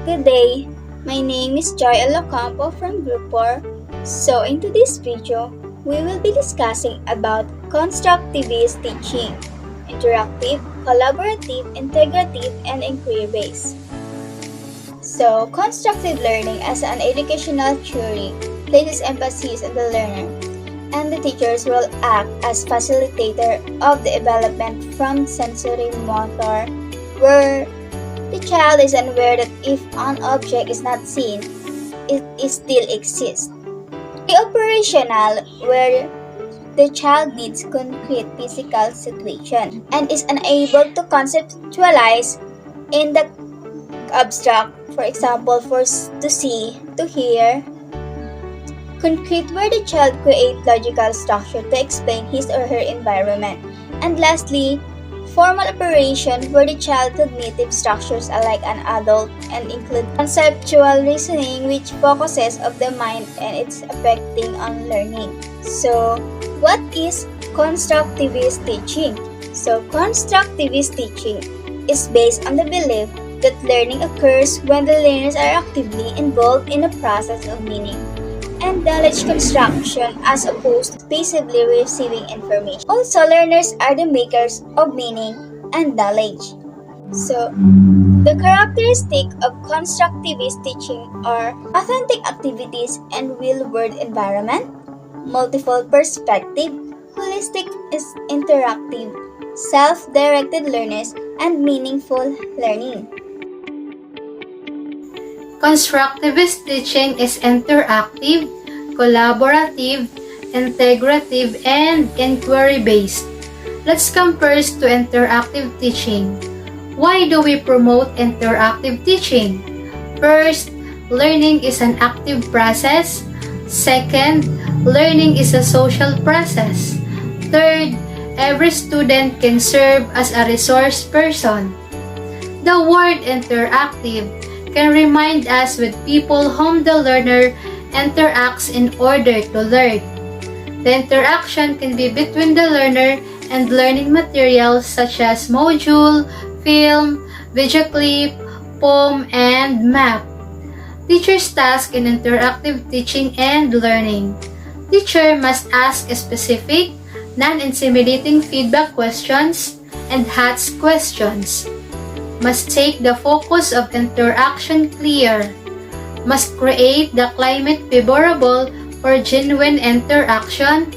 Good day, my name is Ocampo from Group 4. So in today's video, we will be discussing about constructivist teaching, interactive, collaborative, integrative, and inquiry-based. So constructive learning as an educational theory places emphasis on the learner, and the teachers will act as facilitator of the development from sensory motor, where the child is unaware that if an object is not seen, it still exists. The operational, where the child needs concrete physical situation and is unable to conceptualize in the abstract, for example, to see, to hear. Concrete, where the child creates logical structure to explain his or her environment. And lastly, formal operation, where the child cognitive structures are like an adult and include conceptual reasoning, which focuses of the mind and its affecting on learning. So, what is constructivist teaching? So, constructivist teaching is based on the belief that learning occurs when the learners are actively involved in the process of meaning and knowledge construction as opposed to passively receiving information. Also, learners are the makers of meaning and knowledge. So, the characteristic of constructivist teaching are authentic activities and real-world environment, multiple perspective, holistic interactive, self-directed learners, and meaningful learning. Constructivist teaching is interactive, collaborative, integrative, and inquiry-based. Let's come first to interactive teaching. Why do we promote interactive teaching? First, learning is an active process. Second, learning is a social process. Third, every student can serve as a resource person. The word interactive can remind us with people whom the learner interacts in order to learn. The interaction can be between the learner and learning materials such as module, film, video clip, poem, and map. Teacher's task in interactive teaching and learning. Teacher must ask specific, non-intimidating feedback questions and HATS questions. Must take the focus of interaction clear, must create the climate favorable for genuine interaction,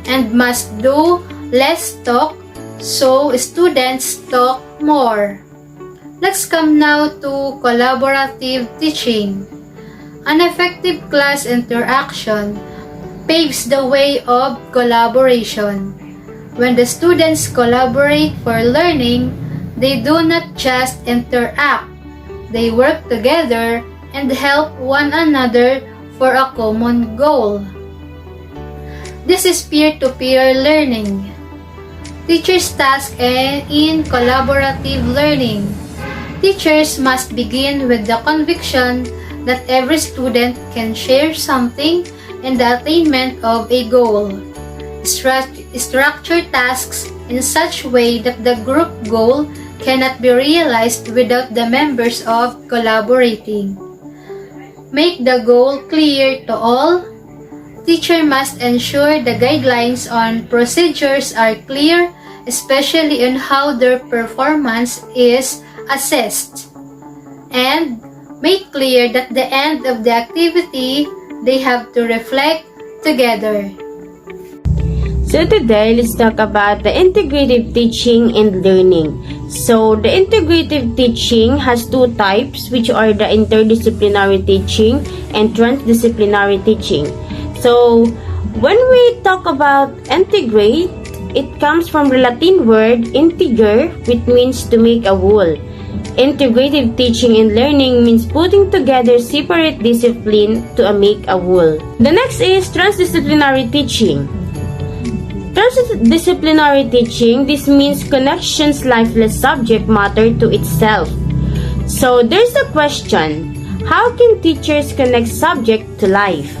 and must do less talk so students talk more. Let's come now to collaborative teaching. An effective class interaction paves the way of collaboration. When the students collaborate for learning, they do not just interact, they work together and help one another for a common goal. This is peer-to-peer learning. Teacher's task in collaborative learning. Teachers must begin with the conviction that every student can share something in the attainment of a goal. Structure tasks in such way that the group goal cannot be realized without the members of collaborating. Make the goal clear to all. Teacher must ensure the guidelines on procedures are clear, especially on how their performance is assessed. And make clear that at the end of the activity, they have to reflect together. So today, let's talk about the integrative teaching and learning. So the integrative teaching has two types, which are the interdisciplinary teaching and transdisciplinary teaching. So when we talk about integrate, it comes from the Latin word integer, which means to make a whole. Integrative teaching and learning means putting together separate discipline to make a whole. The next is transdisciplinary teaching. Transdisciplinary teaching, this means connections lifeless subject matter to itself. So there's a question, how can teachers connect subject to life?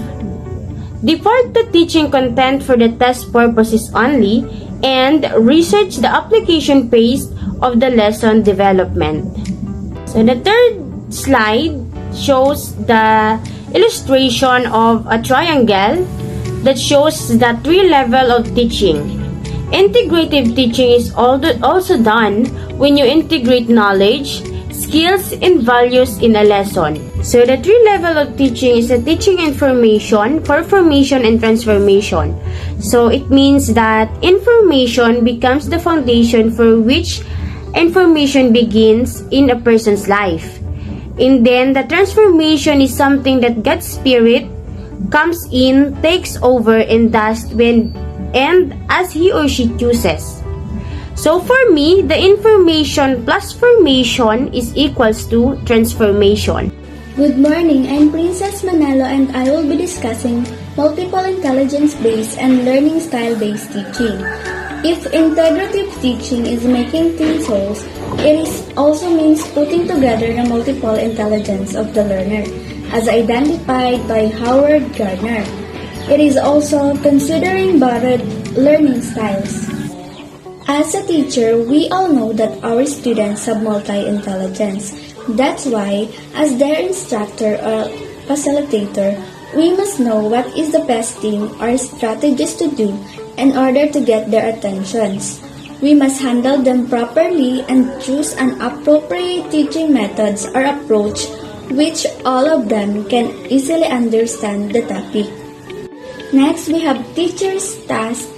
Depart the teaching content for the test purposes only and research the application phase of the lesson development. So the third slide shows the illustration of a triangle that shows the three levels of teaching. Integrative teaching is also done when you integrate knowledge, skills, and values in a lesson. So the three levels of teaching is the teaching information, formation, and transformation. So it means that information becomes the foundation for which information begins in a person's life. And then the transformation is something that God's Spirit comes in, takes over, and does when and as he or she chooses. So for me, the information plus formation is equals to transformation. Good morning, I'm Princess Manalo and I will be discussing multiple intelligence-based and learning style-based teaching. If integrative teaching is making things whole, it also means putting together the multiple intelligence of the learner, as identified by Howard Gardner. It is also considering borrowed learning styles. As a teacher, we all know that our students have multi-intelligence. That's why, as their instructor or facilitator, we must know what is the best thing or strategies to do in order to get their attentions. We must handle them properly and choose an appropriate teaching methods or approach which all of them can easily understand the topic. Next, we have teacher's task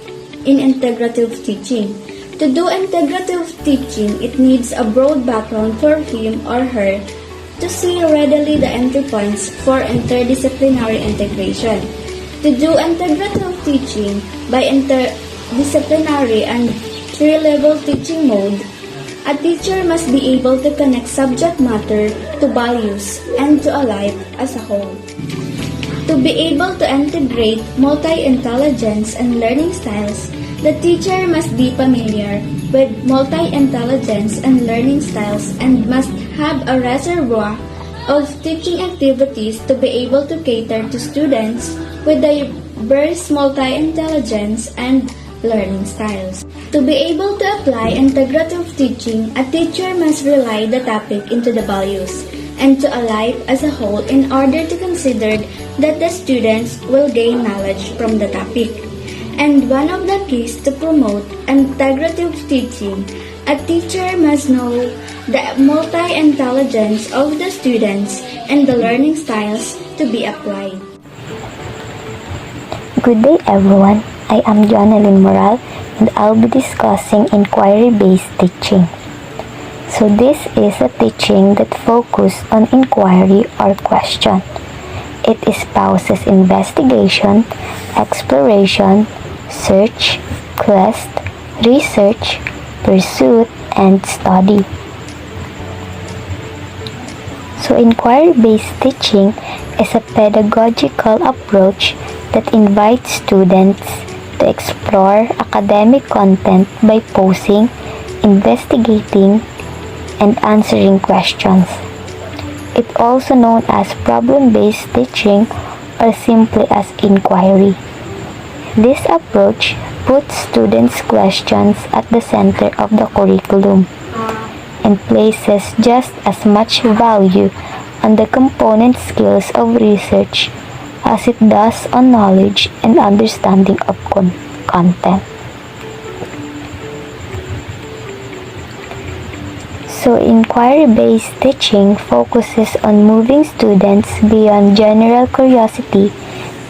in integrative teaching. To do integrative teaching, it needs a broad background for him or her to see readily the entry points for interdisciplinary integration. To do integrative teaching by interdisciplinary and three-level teaching mode, a teacher must be able to connect subject matter to values and to a life as a whole. To be able to integrate multi-intelligence and learning styles, the teacher must be familiar with multi-intelligence and learning styles and must have a reservoir of teaching activities to be able to cater to students with diverse multi-intelligence and learning styles. To be able to apply integrative teaching, a teacher must rely the topic into the values and to a life as a whole in order to consider that the students will gain knowledge from the topic. And one of the keys to promote integrative teaching, a teacher must know the multi-intelligence of the students and the learning styles to be applied. Good day everyone, I am JHONALYN and I'll be discussing inquiry-based teaching. So this is a teaching that focuses on inquiry or question. It espouses investigation, exploration, search, quest, research, pursuit, and study. So inquiry-based teaching is a pedagogical approach that invites students to explore academic content by posing, investigating, and answering questions. It's also known as problem-based teaching or simply as inquiry. This approach puts students' questions at the center of the curriculum and places just as much value on the component skills of research as it does on knowledge and understanding of content. So inquiry-based teaching focuses on moving students beyond general curiosity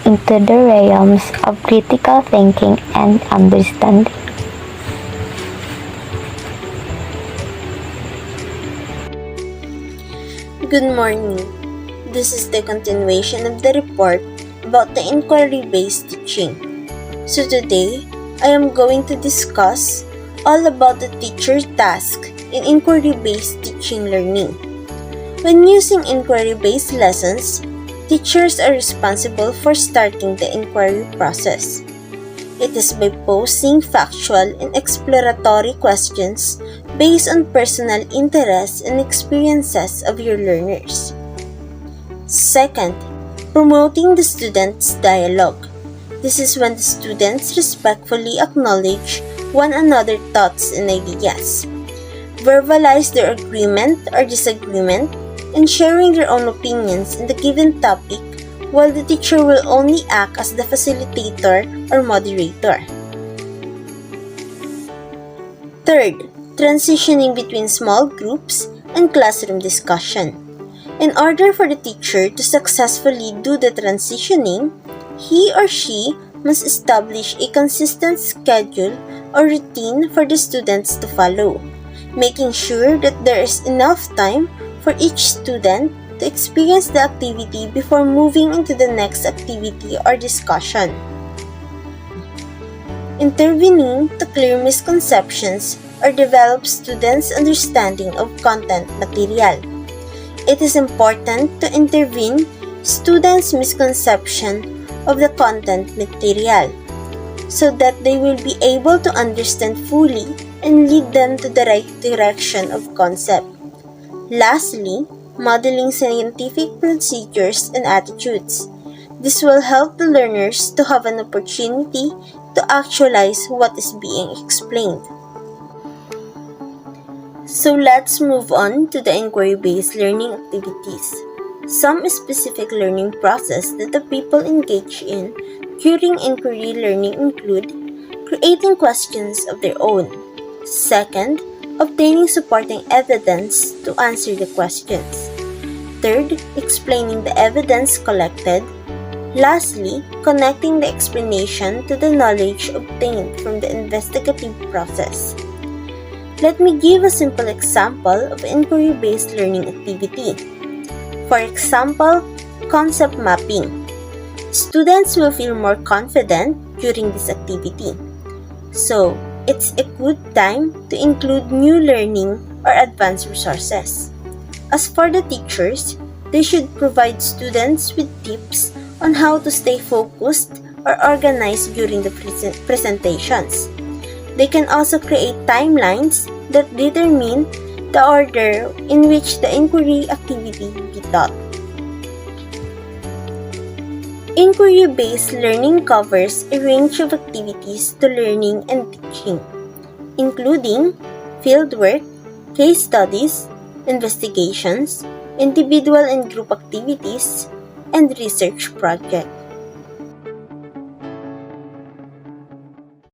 into the realms of critical thinking and understanding. Good morning. This is the continuation of the report about the inquiry-based teaching. So today, I am going to discuss all about the teacher's task in inquiry-based teaching learning. When using inquiry-based lessons, teachers are responsible for starting the inquiry process. It is by posing factual and exploratory questions based on personal interests and experiences of your learners. Second, promoting the students' dialogue. This is when the students respectfully acknowledge one another's thoughts and ideas, verbalize their agreement or disagreement, and sharing their own opinions in the given topic, while the teacher will only act as the facilitator or moderator. Third, transitioning between small groups and classroom discussion. In order for the teacher to successfully do the transitioning, he or she must establish a consistent schedule or routine for the students to follow, making sure that there is enough time for each student to experience the activity before moving into the next activity or discussion. Intervening to clear misconceptions or develop students' understanding of content material. It is important to intervene students' misconception of the content material so that they will be able to understand fully and lead them to the right direction of concept. Lastly, modeling scientific procedures and attitudes. This will help the learners to have an opportunity to actualize what is being explained. So let's move on to the inquiry-based learning activities. Some specific learning process that the people engage in during inquiry learning include creating questions of their own. Second, obtaining supporting evidence to answer the questions. Third, explaining the evidence collected. Lastly, connecting the explanation to the knowledge obtained from the investigative process. Let me give a simple example of inquiry-based learning activity. For example, concept mapping. Students will feel more confident during this activity. So, it's a good time to include new learning or advanced resources. As for the teachers, they should provide students with tips on how to stay focused or organized during the presentations. They can also create timelines that determine the order in which the inquiry activity be taught. Inquiry-based learning covers a range of activities to learning and teaching, including fieldwork, case studies, investigations, individual and group activities, and research projects.